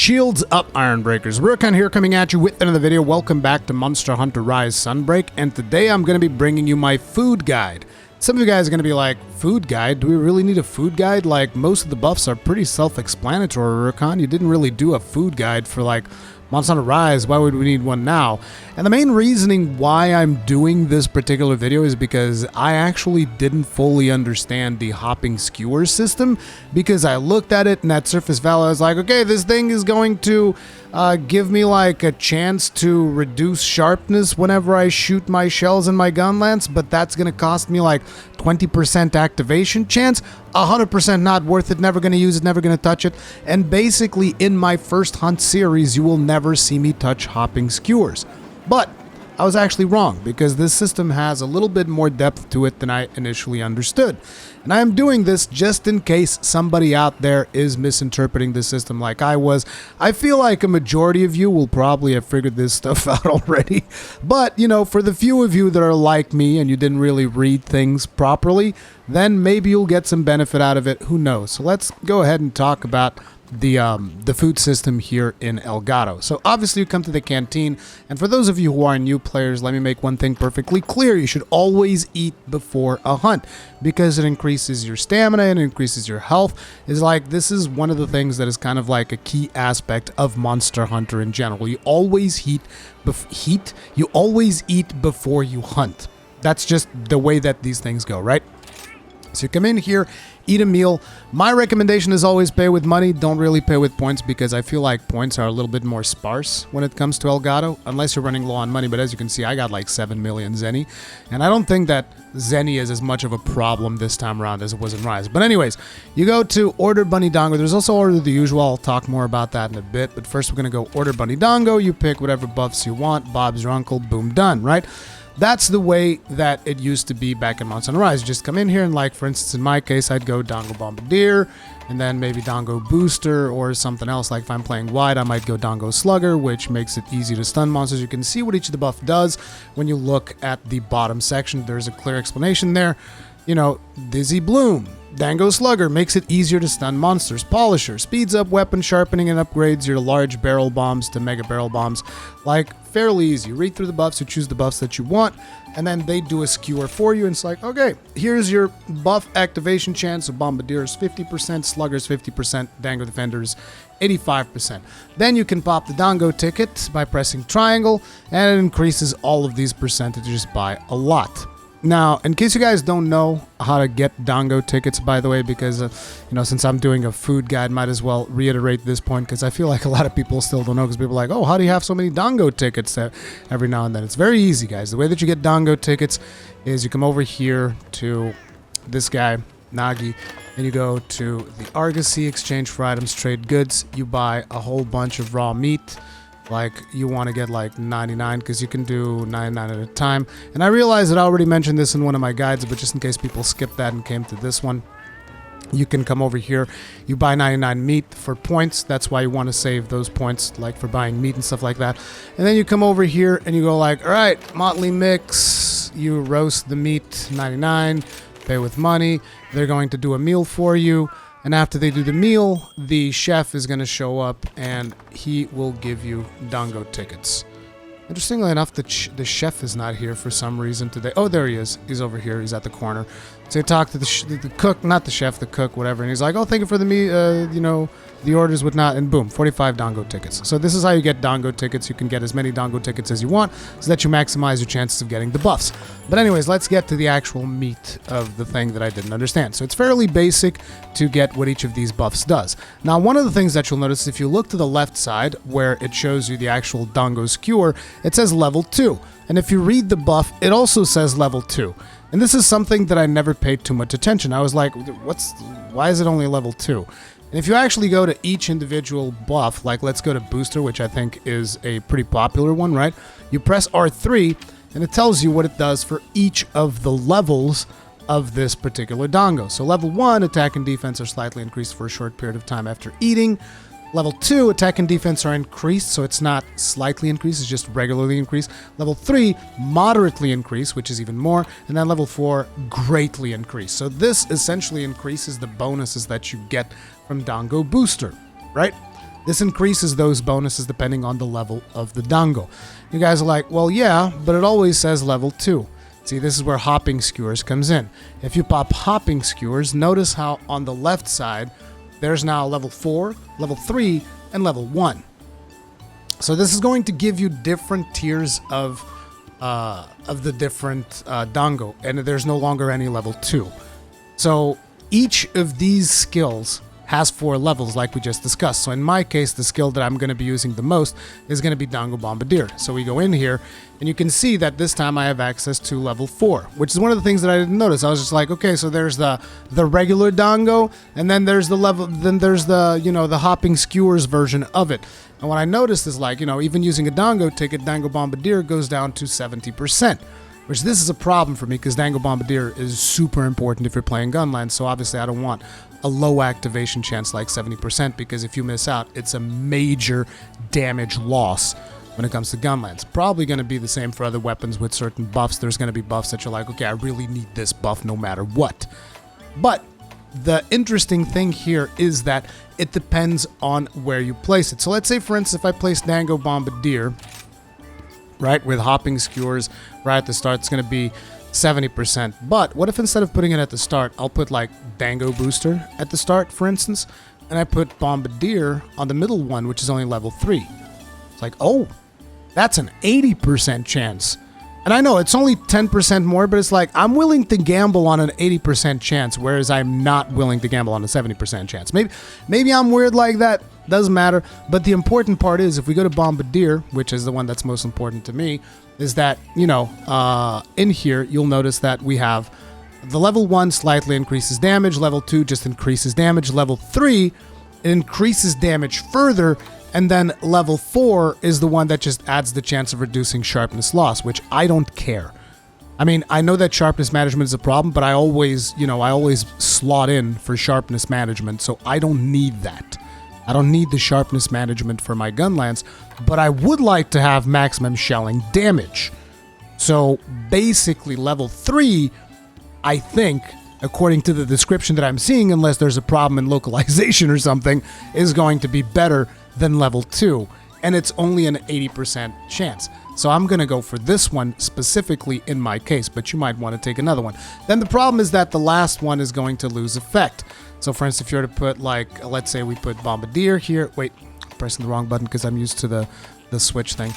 Shields up, Iron Breakers. Rurikhan here coming at you with another video. Welcome back to Monster Hunter Rise Sunbreak, and today I'm going to be bringing you my food guide. Some of you guys are going to be like, food guide? Do we really need a food guide? Like, most of the buffs are pretty self-explanatory, Rurikhan. You didn't really do a food guide for, like, Monster Hunter Rise. Why would we need one now? And the main reasoning why I'm doing this particular video is because I actually didn't fully understand the hopping skewer system, because I looked at it and at surface value I was like, okay, this thing is going to give me like a chance to reduce sharpness whenever I shoot my shells and my gun lance, but that's going to cost me like 20% activation chance. 100% not worth it, never going to use it, never going to touch it. And basically in my first hunt series you will never see me touch hopping skewers. But I was actually wrong, because this system has a little bit more depth to it than I initially understood. And I am doing this just in case somebody out there is misinterpreting the system like I was. I feel like a majority of you will probably have figured this stuff out already. But, you know, for the few of you that are like me and you didn't really read things properly, then maybe you'll get some benefit out of it. Who knows? So let's go ahead and talk about the food system here in Elgato. So obviously you come to the canteen, and for those of you who are new players, let me make one thing perfectly clear. You should always eat before a hunt, because it increases your stamina and increases your health. It's like, this is one of the things that is kind of like a key aspect of Monster Hunter in general. You always eat before you hunt. That's just the way that these things go, right? So you come in here, eat a meal. My recommendation is always pay with money. Don't really pay with points, because I feel like points are a little bit more sparse when it comes to Elgato, unless you're running low on money. But as you can see, I got like 7 million Zenny, and I don't think that Zenny is as much of a problem this time around as it was in Rise. But anyways, you go to Order Bunny Dongo. There's also Order the Usual. I'll talk more about that in a bit. But first we're going to go Order Bunny Dongo. You pick whatever buffs you want. Bob's your uncle. Boom, done, right? That's the way that it used to be back in Monster Hunter Rise. You just come in here and, like, for instance, in my case, I'd go Dongo Bombardier, and then maybe Dongo Booster or something else. Like if I'm playing wide, I might go Dongo Slugger, which makes it easy to stun monsters. You can see what each of the buff does when you look at the bottom section. There's a clear explanation there. You know, Dizzy Bloom, Dango Slugger makes it easier to stun monsters. Polisher speeds up weapon sharpening and upgrades your large barrel bombs to mega barrel bombs. Like, fairly easy. You read through the buffs, you choose the buffs that you want, and then they do a skewer for you. And it's like, okay, here's your buff activation chance. So Bombardier's 50%, Slugger's 50%, Dango Defender's 85%. Then you can pop the Dongo ticket by pressing triangle, and it increases all of these percentages by a lot. Now, in case you guys don't know how to get Dongo tickets, by the way, because, you know, since I'm doing a food guide, might as well reiterate this point, because I feel like a lot of people still don't know, because people are like, oh, how do you have so many Dongo tickets every now and then? It's very easy, guys. The way that you get Dongo tickets is you come over here to this guy, Nagi, and you go to the Argosy, exchange for items, trade goods. You buy a whole bunch of raw meat. Like, you want to get like 99, because you can do 99 at a time. And I realize that I already mentioned this in one of my guides, but just in case people skipped that and came to this one, you can come over here. You buy 99 meat for points. That's why you want to save those points, like for buying meat and stuff like that. And then you come over here and you go like, all right, Motley Mix. You roast the meat, 99, pay with money. They're going to do a meal for you. And after they do the meal, the chef is going to show up and he will give you Dongo tickets. Interestingly enough, the chef is not here for some reason today. Oh, there he is. He's over here. He's at the corner. So you talk to the cook, not the chef, the cook, whatever. And he's like, oh, thank you for the meat, you know, the orders, whatnot. And boom, 45 Dongo tickets. So this is how you get Dongo tickets. You can get as many Dongo tickets as you want so that you maximize your chances of getting the buffs. But anyways, let's get to the actual meat of the thing that I didn't understand. So it's fairly basic to get what each of these buffs does. Now, one of the things that you'll notice, if you look to the left side where it shows you the actual Dongo skewer, it says level 2. And if you read the buff, it also says level 2. And this is something that I never paid too much attention. I was like, why is it only level 2? And if you actually go to each individual buff, like let's go to Booster, which I think is a pretty popular one, right? You press R3, and it tells you what it does for each of the levels of this particular Dongo. So level 1, attack and defense are slightly increased for a short period of time after eating. Level 2, attack and defense are increased, so it's not slightly increased, it's just regularly increased. Level 3, moderately increased, which is even more. And then level 4, greatly increased. So this essentially increases the bonuses that you get from Dongo Booster, right? This increases those bonuses depending on the level of the dango. You guys are like, well, yeah, but it always says level 2. See, this is where hopping skewers comes in. If you pop hopping skewers, notice how on the left side, there's now level 4, level 3, and level 1. So this is going to give you different tiers of the different dango, and there's no longer any level 2. So each of these skills has 4 levels like we just discussed. So in my case, the skill that I'm going to be using the most is going to be Dango Bombardier. So we go in here and you can see that this time I have access to level 4, which is one of the things that I didn't notice. I was just like, okay, so there's the regular Dango, and then there's the level, then there's the, you know, the hopping skewers version of it. And what I noticed is, like, you know, even using a Dango ticket, Dango Bombardier goes down to 70%. Which this is a problem for me because Dango Bombardier is super important if you're playing Gunland, so obviously I don't want a low activation chance like 70% because if you miss out, it's a major damage loss when it comes to Gunlands. Probably going to be the same for other weapons with certain buffs. There's going to be buffs that you're like, okay, I really need this buff no matter what. But the interesting thing here is that it depends on where you place it. So let's say, for instance, if I place Dango Bombardier, right, with hopping skewers right at the start, it's going to be 70%. But what if instead of putting it at the start, I'll put like Dango Booster at the start, for instance, and I put Bombardier on the middle one, which is only level 3. It's like, oh, that's an 80% chance. And I know it's only 10% more, but it's like I'm willing to gamble on an 80% chance, whereas I'm not willing to gamble on a 70% chance. Maybe I'm weird like that. Doesn't matter. But the important part is if we go to Bombardier, which is the one that's most important to me, is that, you know, in here, you'll notice that we have the level 1 slightly increases damage. Level 2 just increases damage. Level 3, it increases damage further. And then level 4 is the one that just adds the chance of reducing sharpness loss, which I don't care. I mean, I know that sharpness management is a problem, but I always slot in for sharpness management, so I don't need that. I don't need the sharpness management for my Gunlands, but I would like to have maximum shelling damage. So basically level 3, I think, according to the description that I'm seeing, unless there's a problem in localization or something, is going to be better than level 2. And it's only an 80% chance. So I'm going to go for this one specifically in my case, but you might want to take another one. Then the problem is that the last one is going to lose effect. So for instance, if you were to put, like, let's say we put Bombardier here. Wait, I'm pressing the wrong button because I'm used to the Switch thing.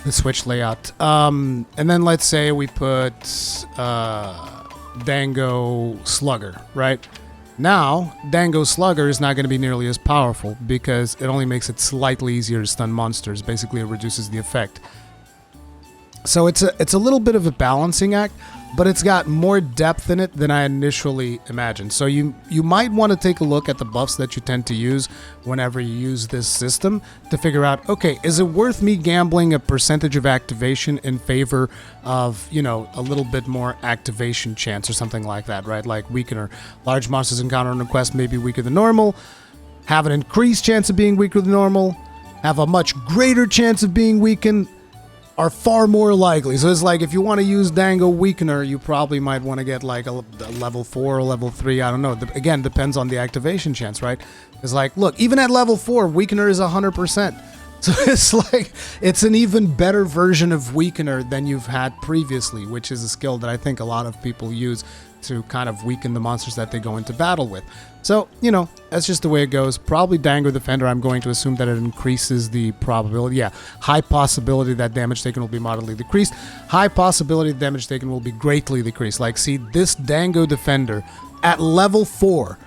The Switch layout. And then let's say we put Dango Slugger, right? Now, Dango Slugger is not going to be nearly as powerful because it only makes it slightly easier to stun monsters. Basically, it reduces the effect. So it's a little bit of a balancing act, but it's got more depth in it than I initially imagined. So you might want to take a look at the buffs that you tend to use whenever you use this system to figure out, okay, is it worth me gambling a percentage of activation in favor of, you know, a little bit more activation chance or something like that, right? Like weakener. Large monsters encountered on a quest may be weaker than normal, have an increased chance of being weaker than normal, have a much greater chance of being weakened, are far more likely. So it's like if you want to use Dango Weakener, you probably might want to get like a level 4 or level 3. I don't know. Again, depends on the activation chance, right? It's like, look, even at level 4, Weakener is 100%. So it's like, it's an even better version of Weakener than you've had previously, which is a skill that I think a lot of people use to kind of weaken the monsters that they go into battle with. So, you know, that's just the way it goes. Probably Dango Defender, I'm going to assume that it increases the probability. Yeah, high possibility that damage taken will be moderately decreased. High possibility that damage taken will be greatly decreased. Like, see, this Dango Defender at level 4,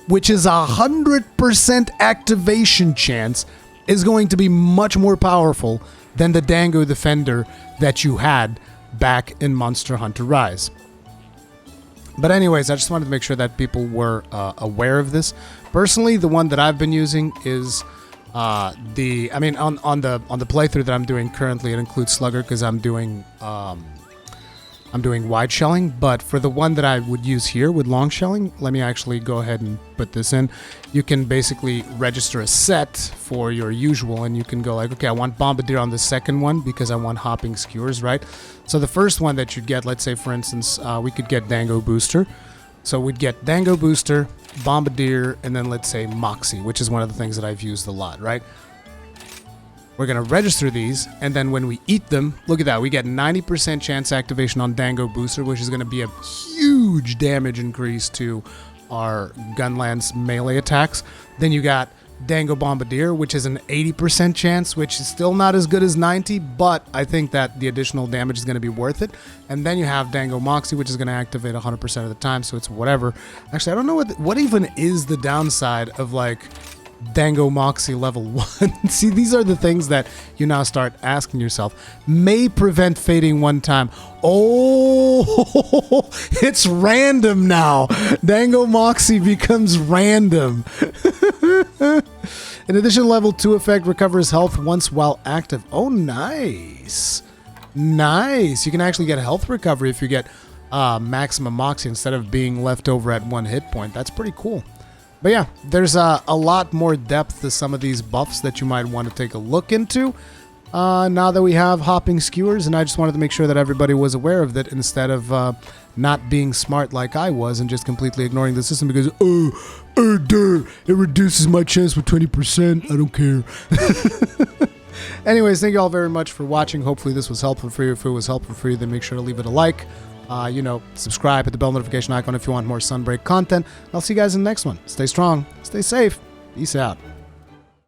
which is 100% activation chance, is going to be much more powerful than the Dango Defender that you had back in Monster Hunter Rise. But anyways, I just wanted to make sure that people were aware of this. Personally, the one that I've been using is on the playthrough that I'm doing currently, it includes Slugger because I'm doing wide shelling. But for the one that I would use here with long shelling, let me actually go ahead and put this in. You can basically register a set for your usual, and you can go like, okay, I want Bombardier on the second one because I want hopping skewers, right? So the first one that you'd get, let's say for instance, we could get Dango Booster. So we'd get Dango Booster, Bombardier, and then let's say Moxie, which is one of the things that I've used a lot, right? We're going to register these, and then when we eat them, look at that, we get 90% chance activation on Dango Booster, which is going to be a huge damage increase to our Gunlance melee attacks. Then you got Dango Bombardier, which is an 80% chance, which is still not as good as 90, but I think that the additional damage is going to be worth it. And then you have Dango Moxie, which is going to activate 100% of the time, so it's whatever. Actually, I don't know what even is the downside of, like, Dango Moxie level 1. See, these are the things that you now start asking yourself. May prevent fading one time. Oh, it's random now. Dango Moxie becomes random. In addition, level 2 effect recovers health once while active. Oh, nice. Nice. You can actually get health recovery if you get maximum Moxie instead of being left over at 1 hit point. That's pretty cool. But yeah, there's a lot more depth to some of these buffs that you might want to take a look into now that we have hopping skewers, and I just wanted to make sure that everybody was aware of that instead of not being smart like I was and just completely ignoring the system because, it reduces my chance with 20%. I don't care. Anyways, thank you all very much for watching. Hopefully this was helpful for you. If it was helpful for you, then make sure to leave it a like. Subscribe, hit the bell notification icon if you want more Sunbreak content. I'll see you guys in the next one. Stay strong, stay safe, peace out.